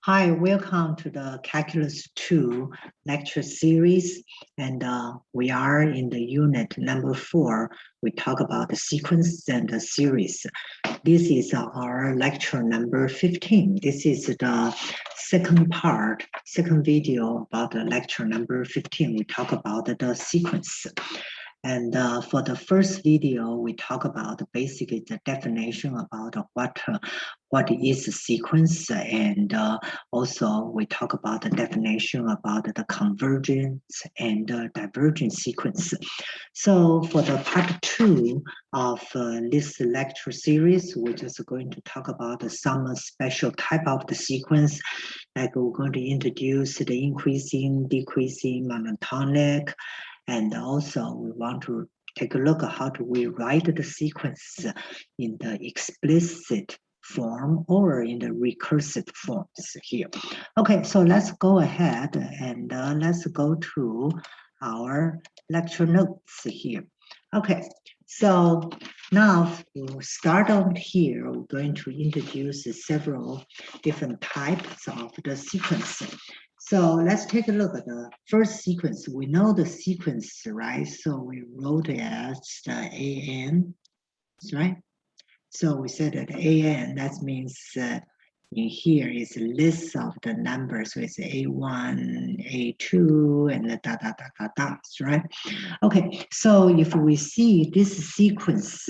Hi, welcome to the Calculus 2 lecture series. And we are in the unit number 4. We talk about the sequence and the series. This is our lecture number 15. This is the second video about the lecture number 15. We talk about the sequence. And for the first video, we talk about basically the definition about what is a sequence, and also we talk about the definition about the convergence and divergent sequence. So for the part 2 of this lecture series, we're just going to talk about some special type of the sequence. Like we're going to introduce the increasing, decreasing, monotonic. And also we want to take a look at how do we write the sequence in the explicit form or in the recursive forms here. Okay, so let's go ahead and let's go to our lecture notes here. Okay, so now we'll start out here. We're going to introduce several different types of the sequence. So let's take a look at the first sequence. We know the sequence, right? So we wrote it as the AN, right? So we said that AN, that means in here is a list of the numbers. So it's A1, A2, and the right? Okay, so if we see this sequence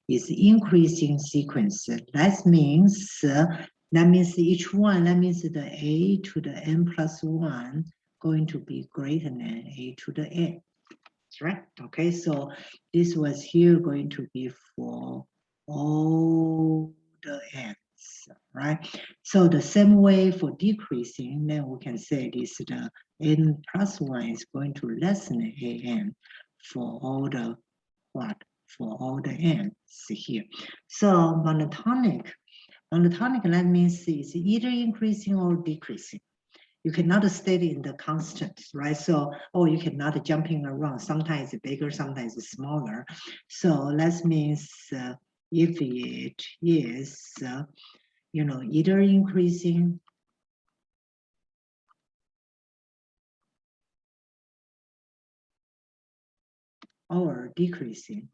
is increasing sequence, that means each one, that means the A to the N plus 1 going to be greater than A to the N. That's right. Okay, so this was here going to be for all the N's, right? So the same way for decreasing, then we can say this the N plus 1 is going to less than AN for all the what? For all the N's here. So monotonic, that means it's either increasing or decreasing. You cannot state it in the constant, right? So, you cannot jumping around. Sometimes it's bigger, sometimes it's smaller. So that means if it is, either increasing or decreasing.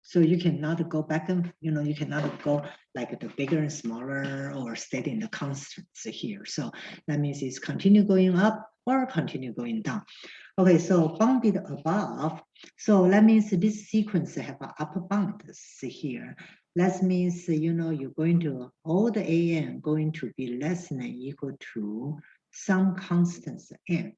So you cannot go back and, you cannot go like the bigger and smaller or stay in the constants here. So that means it's continue going up or continue going down. Okay, so bounded above. So that means this sequence have an upper bound here. That means, you're going to, all the AN going to be less than or equal to some constants N,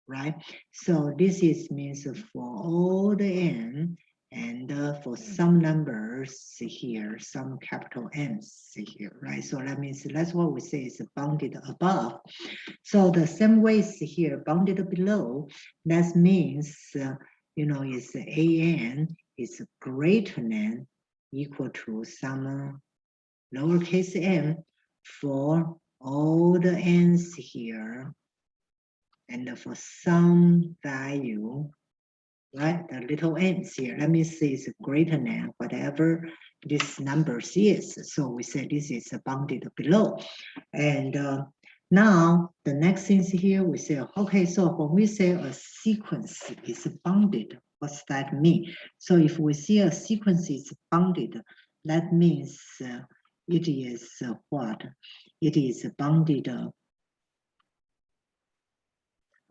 right? So this means for all the N, and for some numbers here, some capital N's here, right? So that means that's what we say is bounded above. So the same way is here, bounded below, that means, is AN is greater than equal to some lowercase m for all the N's here, and for some value, right? The little n's here, let me see, is greater than whatever this number is. So we say this is bounded below. And now the next thing here, we say, okay, so when we say a sequence is bounded, what's that mean? So if we see a sequence is bounded, that means it is what? It is bounded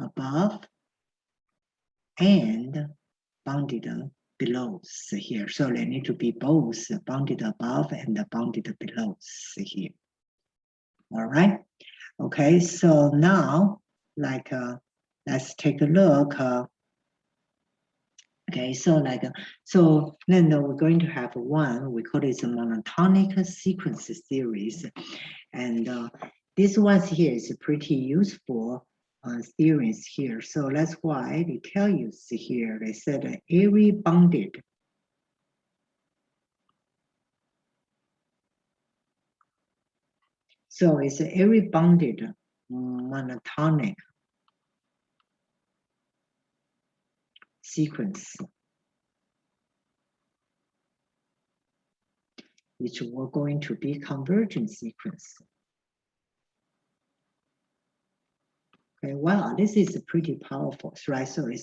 above and bounded below here. So they need to be both bounded above and bounded below here. All right. Okay, so now, like, let's take a look. Okay, so so then we're going to have one, we call it a monotonic sequence series. And this one here is pretty useful theories here. So that's why they tell you here, they said every bounded so it's every bounded monotonic sequence which we're going to be convergent sequence. Okay, wow, this is pretty powerful, right? So it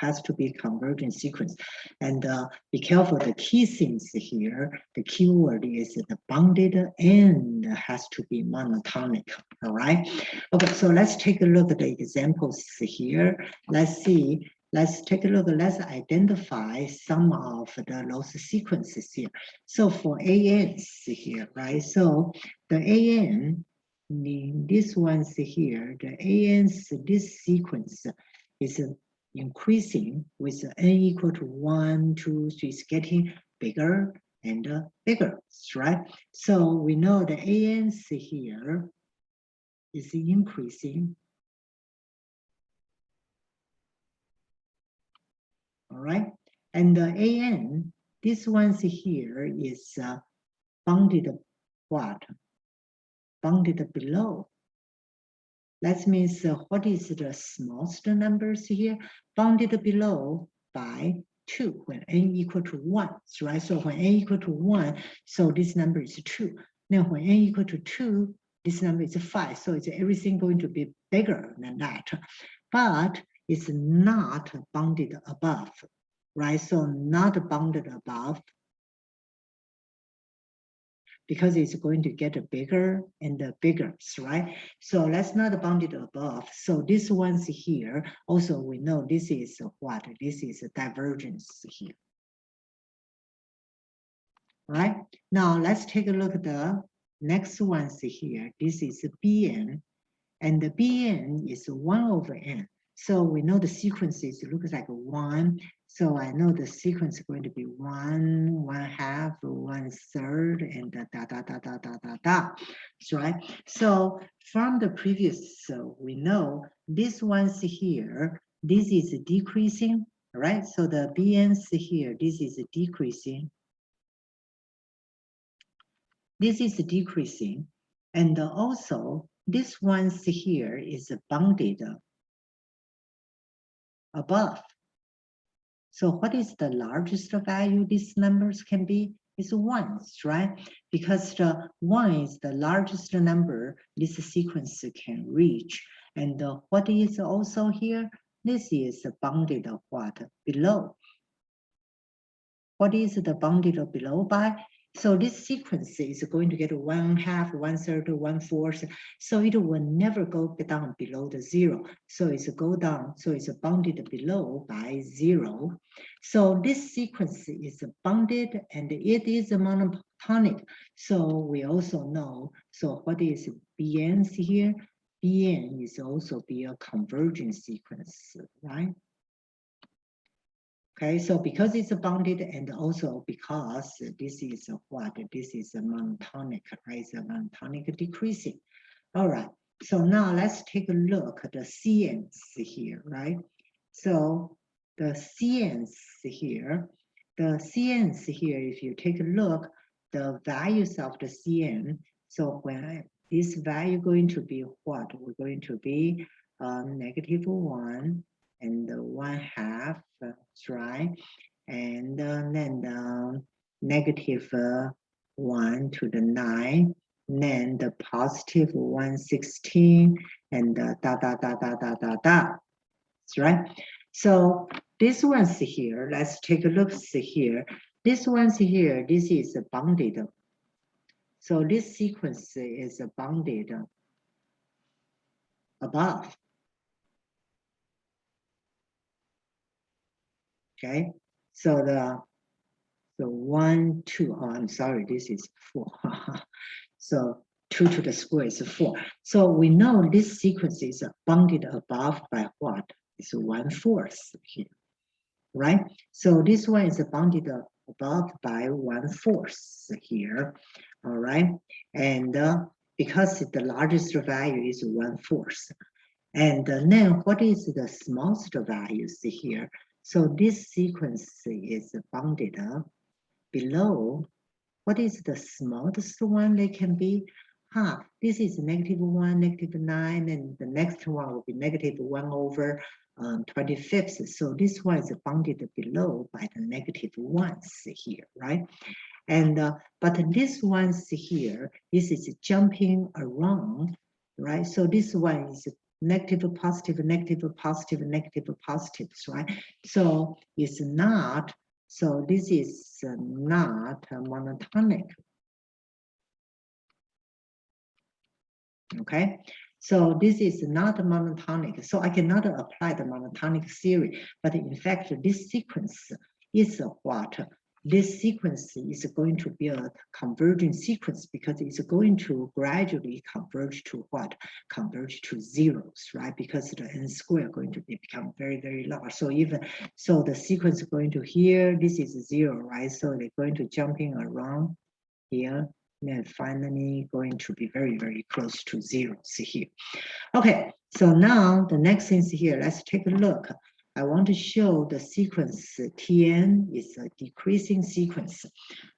has to be convergent sequence. And be careful, the key things here, the keyword is the bounded and has to be monotonic, all right? Okay, so let's take a look at the examples here. Let's see, let's take a look, let's identify some of those sequences here. So for ANs here, right? So the AN, this one's here, the ANs, this sequence is increasing with n equal to 1, 2, 3, it's getting bigger and bigger, right? So we know the ANs here is increasing. All right, and the AN, this one's here is bounded what? Bounded below. That means what is the smallest numbers here? Bounded below by 2 when n equal to 1, right? So when n equal to 1, so this number is 2. Now when n equal to 2, this number is 5. So it's everything going to be bigger than that. But it's not bounded above, right? So not bounded above, because it's going to get bigger and bigger, right? So let's not bound it above. So this one's here. Also, we know this is what? This is a divergence here. Right? Now let's take a look at the next one's here. This is BN, and the BN is 1 over n. So we know the sequences looks like 1. So I know the sequence is going to be 1, 1/2, 1/3, and da. Right? So from the previous, we know this one's here, this is decreasing, right? So the BN's here, this is decreasing. This is decreasing. And also, this one's here is bounded above. So what is the largest value these numbers can be? It's 1, right? Because the 1 is the largest number this sequence can reach. And what is also here? This is bounded what? Below. What is the bounded below by? So this sequence is going to get 1/2, 1/3, 1/4. So it will never go down below the 0. So it's go down. So it's bounded below by 0. So this sequence is bounded and it is monotonic. So we also know. So what is BN's here? BN is also be a convergent sequence, right? Okay, so because it's bounded and also because this is what? This is a monotonic, right? It's a monotonic decreasing. All right, so now let's take a look at the CNs here, right? So the CNs here, if you take a look, the values of the CN, so when this value going to be what? We're going to be -1 and 1/2, right? And then -1 to the 9, then the positive 1/16, and da. Right? So this one's here, let's take a look here. This one's here, this is bounded. So this sequence is bounded above. Okay, so the 1, 2, oh, I'm sorry, this is 4. So 2 to the square is 4. So we know this sequence is bounded above by what? It's 1/4 here, right? So this one is bounded above by 1/4 here, all right? And because the largest value is 1/4. And then what is the smallest values here? So this sequence is bounded below. What is the smallest one they can be? This is -1, -9, and the next one will be -1 over 25th. So this one is bounded below by the -1s here, right? And but this one's here, this is jumping around, right? So this one is negative, positive, negative, positive, negative, positives, right? So it's not, so this is not monotonic. Okay, so this is not monotonic. So I cannot apply the monotonic theory, but in fact, this sequence is what? This sequence is going to be a converging sequence because it's going to gradually converge to what? Converge to zeros, right? Because the n square going to become very, very large. So even, so the sequence going to here, this is 0, right? So they're going to jumping around here. And finally going to be very, very close to 0 here. Okay, so now the next thing is here. Let's take a look. I want to show the sequence Tn is a decreasing sequence.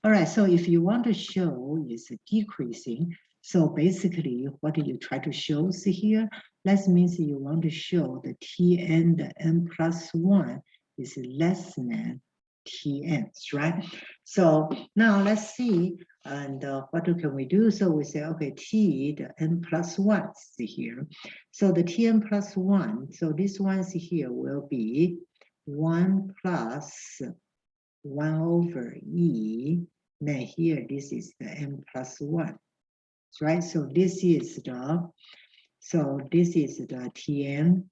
All right, so if you want to show is decreasing, so basically what do you try to show here? That means you want to show the Tn, the n plus 1 is less than Tn, right? So now let's see, and what can we do? So we say, okay, T, the n plus 1 is here. So the Tn plus 1, so this one here will be 1 plus 1 over E. Then here, this is the n plus 1, right? So this is the, so this is the Tn,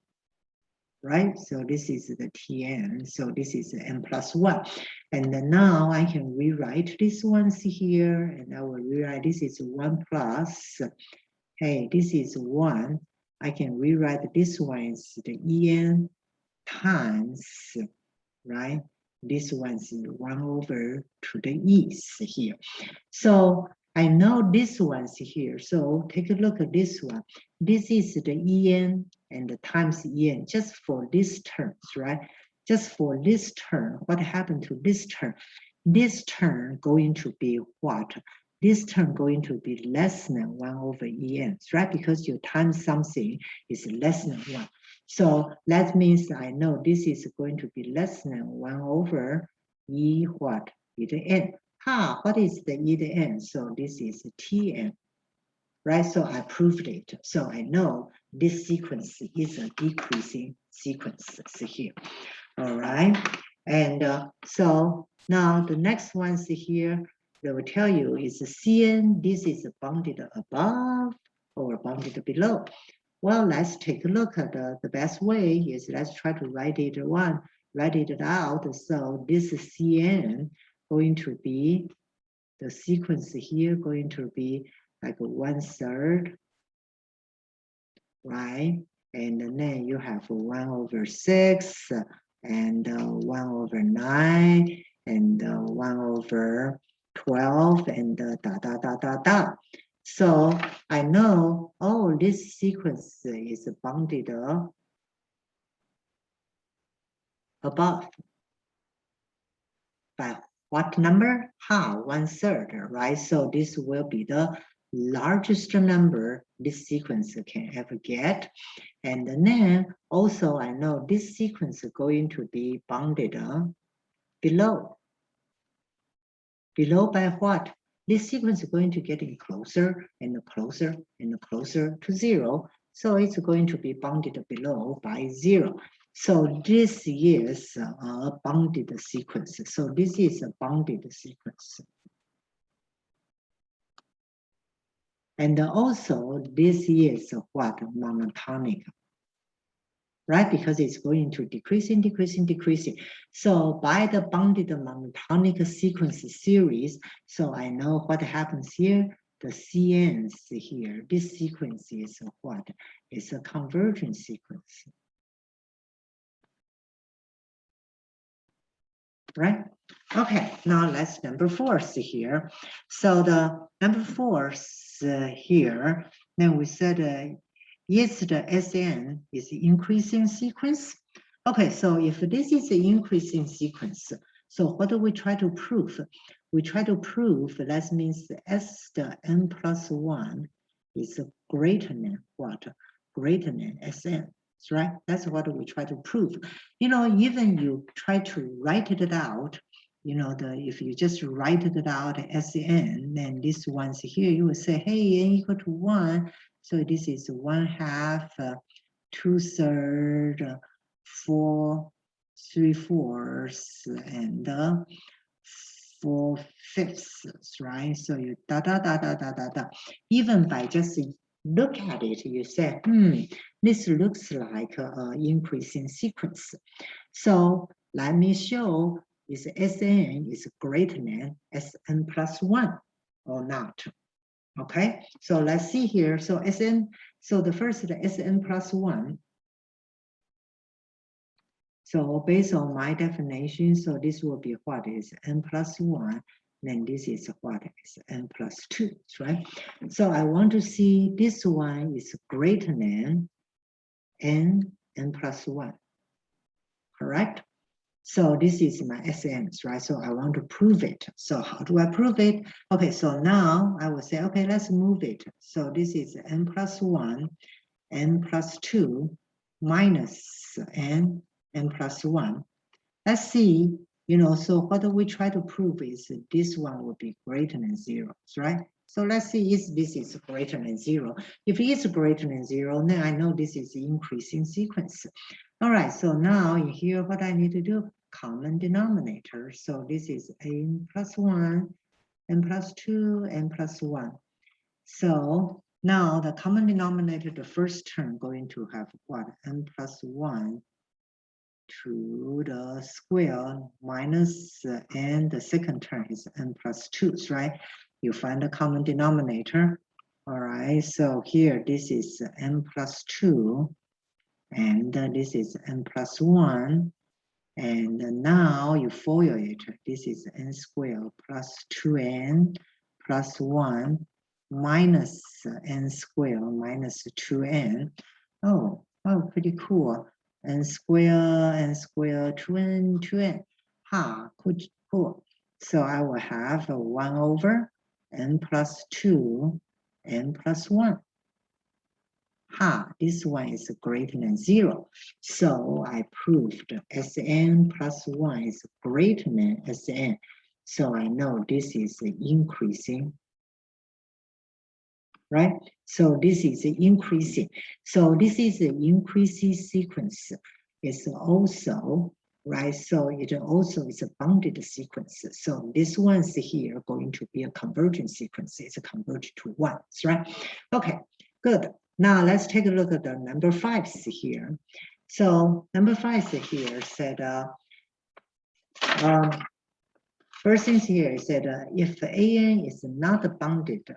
right? So this is the Tn, so this is n plus 1. And then now I can rewrite this one here, and I will rewrite this is 1 plus, hey, this is 1. I can rewrite this one is the En times, right? This one's 1 over to the E's here. So I know this one's here. So take a look at this one. This is the En and the times En just for these terms, right? Just for this term, what happened to this term? This term going to be what? This term going to be less than 1 over En, right? Because you times something is less than 1. So that means I know this is going to be less than 1 over E what? E to N. What is the E to N? So this is Tn, right? So I proved it. So I know this sequence is a decreasing sequence here. All right. And so now the next one's here, they will tell you is Cn, this is bounded above or bounded below. Well, let's take a look at the best way is let's try to write it out. So this is Cn going to be, the sequence here going to be like 1/3, right? And then you have 1 over 6 and 1 over 9 and 1 over 12 and da. So I know, oh, this sequence is bounded above by what number? 1/3, right? So this will be the largest number this sequence can ever get. And then also I know this sequence is going to be bounded below. Below by what? This sequence is going to get closer and closer and closer to 0. So it's going to be bounded below by 0. So this is a bounded sequence. So this is a bounded sequence. And also this is what? Monotonic. Right? Because it's going to decreasing. So by the bounded monotonic sequence series, so I know what happens here. The CNs here, this sequence is what? It's a convergent sequence. Right? Okay, now let's number 4 here. So the number 4 here, then we said yes, the SN is the increasing sequence. Okay, so if this is the increasing sequence, so what do we try to prove? We try to prove that means S the n plus 1 is greater than what? Greater than SN, right? That's what we try to prove. You know, even you try to write it out, you know, if you just write it out as n, then this one's here, you will say, hey, n equal to 1. So this is 1/2, 2/3, 4 3/4, and 4/5, right? So you da da da da da da da. Even by just look at it, you say, this looks like an increasing sequence. So let me show is Sn is greater than Sn plus 1 or not. Okay, so let's see here. So Sn, so the first Sn plus 1. So based on my definition, so this will be what is n plus 1, then this is what is n plus 2, right? So I want to see this one is greater than n plus 1, correct? So this is my SNs, right? So I want to prove it. So how do I prove it? Okay, so now I will say, okay, let's move it. So this is n plus 1, n plus 2, minus n plus 1. Let's see, you know, so what we try to prove is this one will be greater than 0, right? So let's see if this is greater than 0. If it is greater than 0, then I know this is increasing sequence. All right, so now in here, what I need to do, common denominator. So this is n plus 1, n plus 2, n plus 1. So now the common denominator, the first term going to have what? N plus 1 to the square minus n, the second term is n plus 2, right? You find the common denominator. All right, so here this is n plus 2, and this is n plus 1. And now you FOIL it. This is n squared plus 2n plus 1 minus n squared minus 2n. Oh, pretty cool. N squared, 2n, 2n. Cool. So I will have 1 over n plus 2, n plus 1. This one is greater than 0. So I proved Sn plus 1 is greater than Sn. So I know this is increasing, right? So this is increasing. So this is an increasing sequence. It's also, right? So it also is a bounded sequence. So this one's here going to be a convergent sequence. It's converged to 1, right? Okay, good. Now let's take a look at the number 5s here. So number 5 here said, first thing here is that if An is not bounded,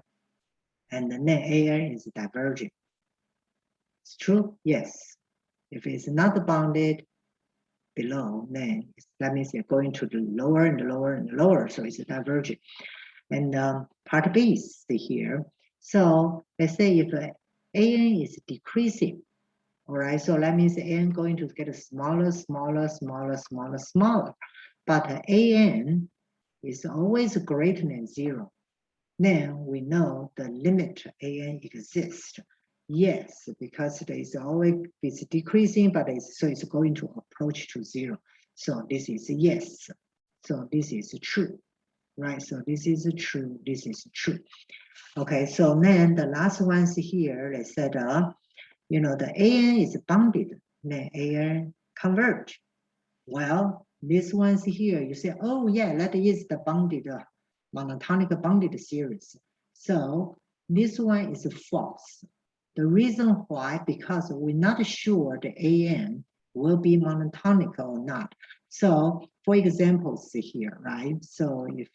and then An is divergent. It's true? Yes. If it's not bounded below, then that means you're going to the lower and the lower and the lower, so it's divergent. And part B is here. So let's say if An is decreasing, all right, so that means An going to get smaller, smaller, smaller, smaller, smaller. But An is always greater than 0. Then we know the limit An exists. Yes, because it's always decreasing, but so it's going to approach to 0. So this is yes. So this is true, right? So this is true. This is true. Okay, so then the last ones here, they said, you know, the An is bounded, then An converge. Well, this one's here, you say, oh yeah, that is the bounded, monotonic bounded series. So this one is false. The reason why, because we're not sure the An will be monotonic or not. So for examples here, right? So if,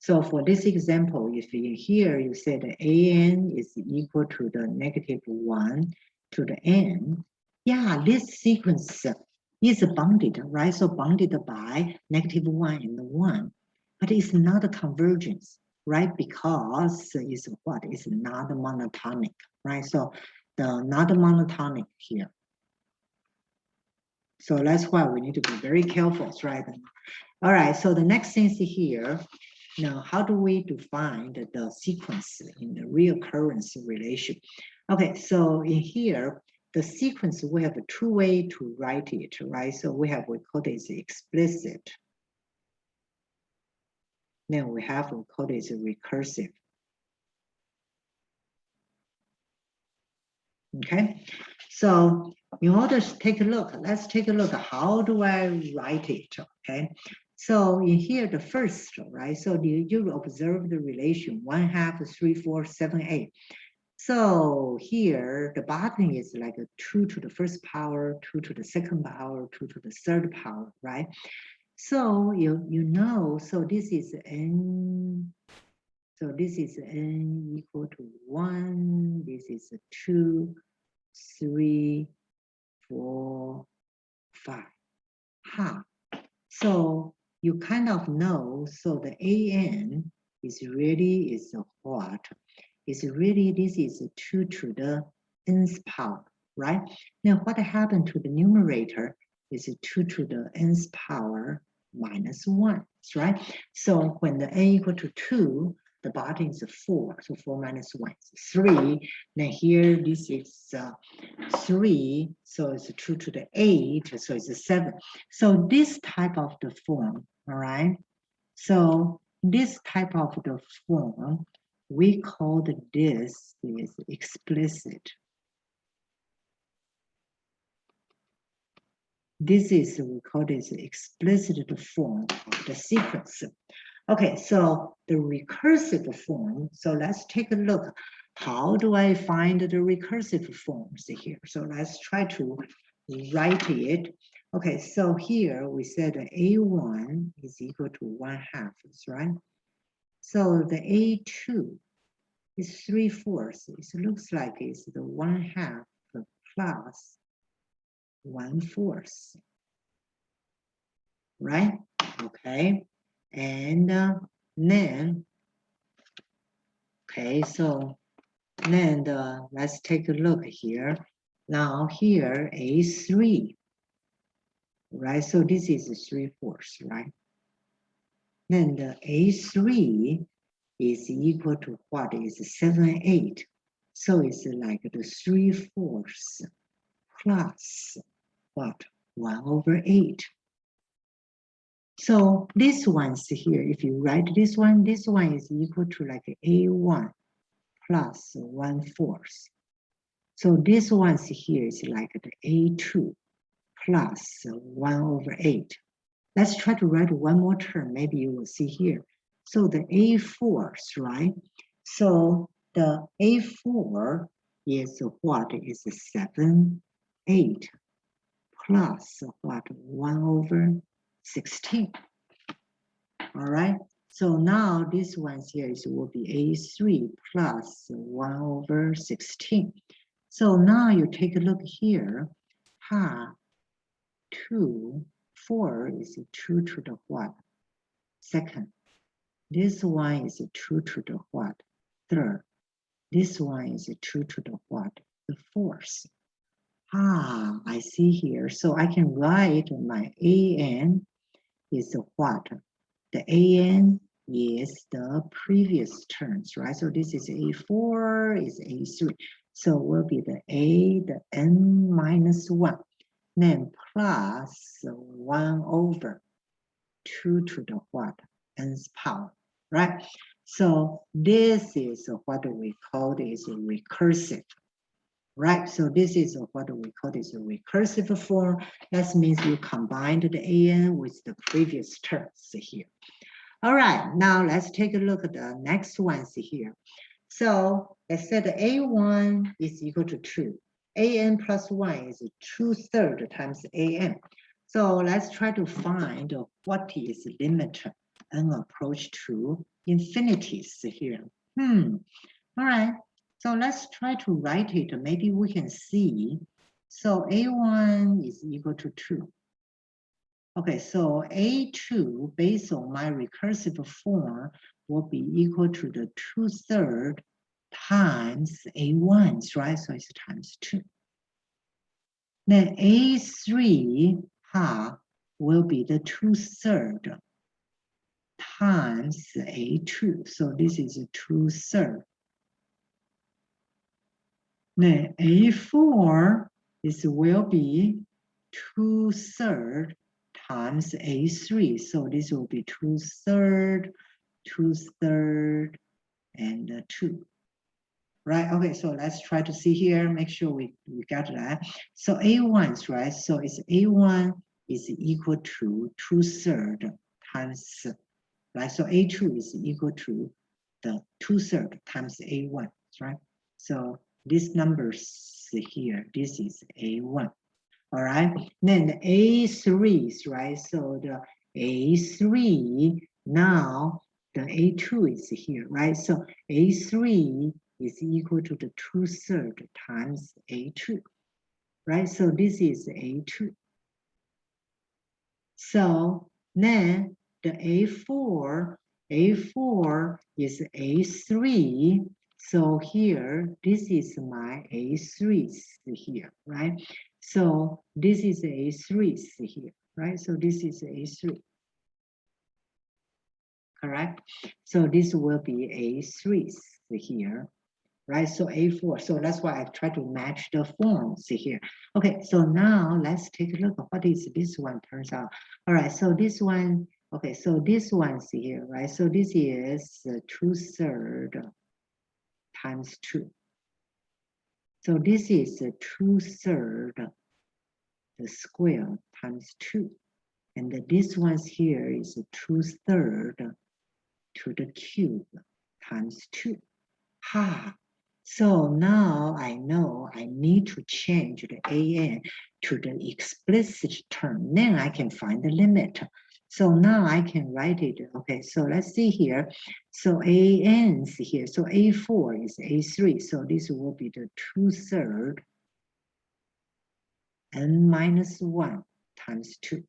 so for this example, if in here you say the An is equal to the -1 to the n, yeah, this sequence is bounded, right? So bounded by -1 and 1, but it's not a convergence, right? Because it's what? It's not monotonic, right? So the not monotonic here. So that's why we need to be very careful, right? All right, so the next thing is here. Now, how do we define the sequence in the reoccurrence relation? Okay, so in here, the sequence, we have two ways to write it, right? So we call this explicit. Then we call this recursive. Okay, so in order to take a look, let's take a look. How do I write it? Okay, so in here, the first, right? So you observe the relation 1/2, 3, 4, 7, 8. So here, the bottom is like a 2 to the first power, 2 to the second power, 2 to the third power, right? So you know, so this is n. So this is n equal to 1. This is 2, 3, 4, 5. Ha. So you kind of know. So the an is really what? Is really, this is 2 to the nth power, right? Now what happened to the numerator is 2 to the nth power minus 1, right? So when the n equal to 2, the bottom is 4. So 4 minus 1 is 3. Then here, this is 3. So it's 2 to the 8. So it's 7. So this type of the form, all right? So this type of the form, we called this is explicit. This is, we call this explicit form of the sequence. Okay, so the recursive form, so let's take a look. How do I find the recursive forms here? So let's try to write it. Okay, so here we said A1 is equal to 1/2, right? So the A2 is 3/4. It looks like it's the 1/2 plus 1/4, right? Okay, and then, okay, so then let's take a look here. Now here, A3, right? So this is 3/4, right? Then the A3 is equal to what is 7, 8. So it's like the 3/4 plus what? 1/8. So this one's here, if you write this one is equal to like A1 plus 1/4. So this one's here is like the A2 plus 1/8. Let's try to write one more term, maybe you will see here. So the A4, right? So the A4 is what? Is 7, 8 plus what? 1/16. All right. So now this one here will be A3 plus 1/16. So now you take a look here. 2, 4 is 2 to the what? Second. This one is 2 to the what? Third. This one is 2 to the what? The fourth. I see here. So I can write my an is what? The an is the previous terms, right? So this is A4, is A3. So it will be the n minus 1. Then plus 1/2 to the what? Nth power, right? So this is what we call this recursive, right? So this is what we call this recursive form. That means you combined the an with the previous terms here. All right, now let's take a look at the next ones here. So let's say the A1 is equal to 2. An plus 1 is 2/3 times an. So let's try to find what is limit and approach to infinities here. All right, so let's try to write it. Maybe we can see. So A1 is equal to 2. Okay, so A2, based on my recursive form, will be equal to the 2/3 times A1, right? So it's times 2. Then A3 will be the 2/3 times A2. So this is 2/3. Then A4 this will be 2/3 times A3. So this will be 2/3, 2/3, and 2. Right, okay, so let's try to see here, make sure we got that. So A1's right, so it's A1 is equal to 2/3 times, right? So A2 is equal to the 2/3 times A1, right? So this numbers here, this is A1, all right? Then the A3's right, so the A3, now the A2 is here, right? So A3 is equal to the 2/3 times A2, right? So this is A2. So then the A4 is A3. So here, this is my A3 here, right? So this is A3 here, right? So this is A3. Correct? So this will be A3 here, right? So A4, so that's why I try to match the forms here. Okay, so now let's take a look at what is this one turns out. All right, so this one, okay, so this one's here, right? So this is 2/3 times 2. So this is 2/3 the square times 2. And this one's here is 2/3 to the cube times 2. Ha! So now I know I need to change the an to the explicit term. Then I can find the limit. So now I can write it. Okay, so let's see here. So an's here. So A4 is A3. So this will be the 2/3 n minus 1 times 2.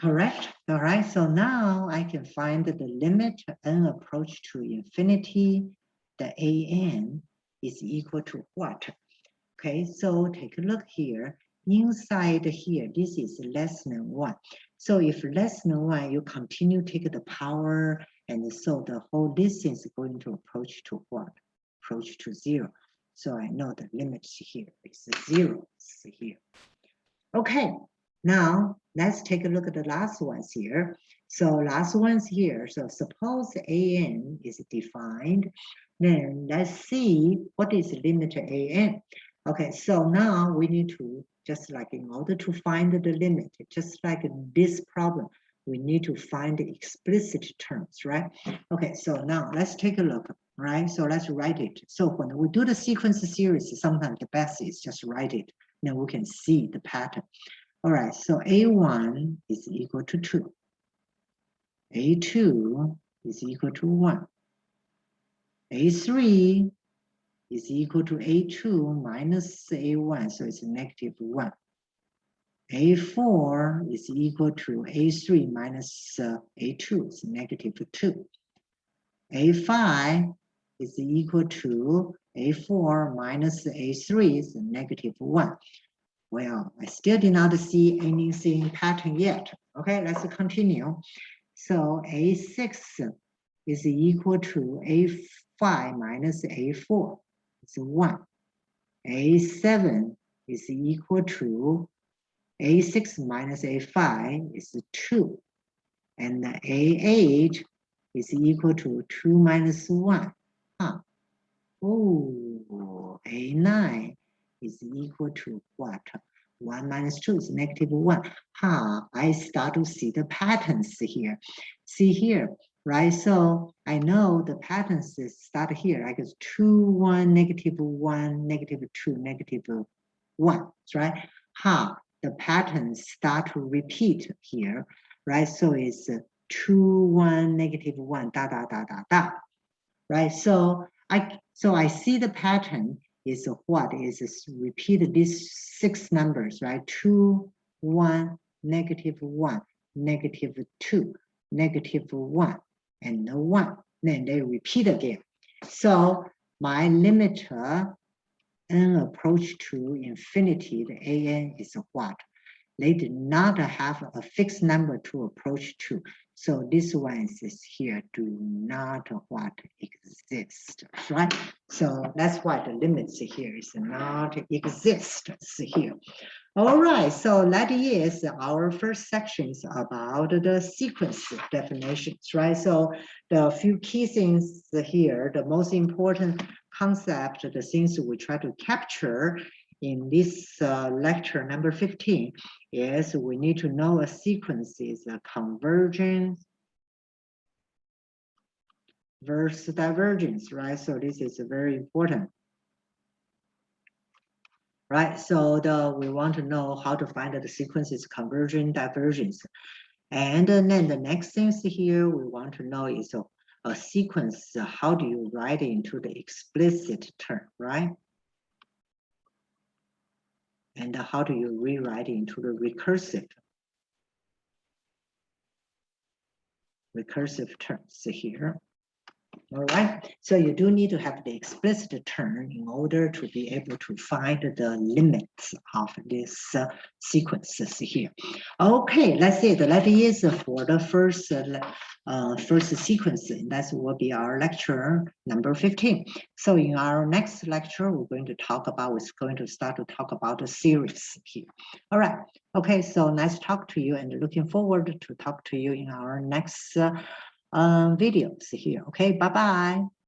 Correct? All right, so now I can find the limit n approach to infinity. The an is equal to what? Okay, so take a look here. Inside here, this is less than 1. So if less than 1, you continue to take the power, and so the whole distance is going to approach to what? Approach to 0. So I know the limit here is 0 here. Okay, now let's take a look at the last ones here. So last ones here, so suppose an is defined, then let's see what is the limit to an. Okay, so now we need to, just like in order to find the limit, just like this problem, we need to find the explicit terms, right? Okay, so now let's take a look, right? So let's write it. So when we do the sequence series, sometimes the best is just write it. Then we can see the pattern. All right, so A1 is equal to 2. A2 is equal to 1. A3 is equal to A2 minus A1, so it's negative 1. A4 is equal to A3 minus A2, it's negative 2. A5 is equal to A4 minus A3, is negative 1. Well, I still did not see anything pattern yet. Okay, let's continue. So A6 is equal to A5 minus A4. It's 1. A7 is equal to A6 minus A5 is 2. And A8 is equal to 2 minus 1. Huh. Oh, A9 is equal to what? 1 minus 2 is negative 1. I start to see the patterns here. See here, right? So I know the patterns start here. I guess 2, 1, negative 1, negative 2, negative 1, right? The patterns start to repeat here, right? So it's 2, 1, negative 1, da, da, da, da, da, right? So I see the pattern is what is repeated these 6 numbers, right? 2, 1, negative 1, negative 2, negative 1, and 1. Then they repeat again. So my limiter n approach to infinity, the an is what? They did not have a fixed number to approach to. So this one is here, do not what exist, right? So that's why the limits here is not exist here. All right, so that is our first sections about the sequence definitions, right? So the few key things here, the most important concept, the things we try to capture in this lecture number 15 is we need to know a sequence is a convergence versus divergence, right? So this is very important. Right, so we want to know how to find the sequences convergence, divergence. And then the next things here we want to know is a sequence, how do you write it into the explicit term, right? And how do you rewrite it into the recursive terms here? All right, so you do need to have the explicit term in order to be able to find the limits of this sequences here. Okay, let's say that is for the first sequence. That will be our lecture number 15. So in our next lecture, we're going to start to talk about the series here. All right, okay, so nice talk to you and looking forward to talk to you in our next videos here. Okay, bye-bye.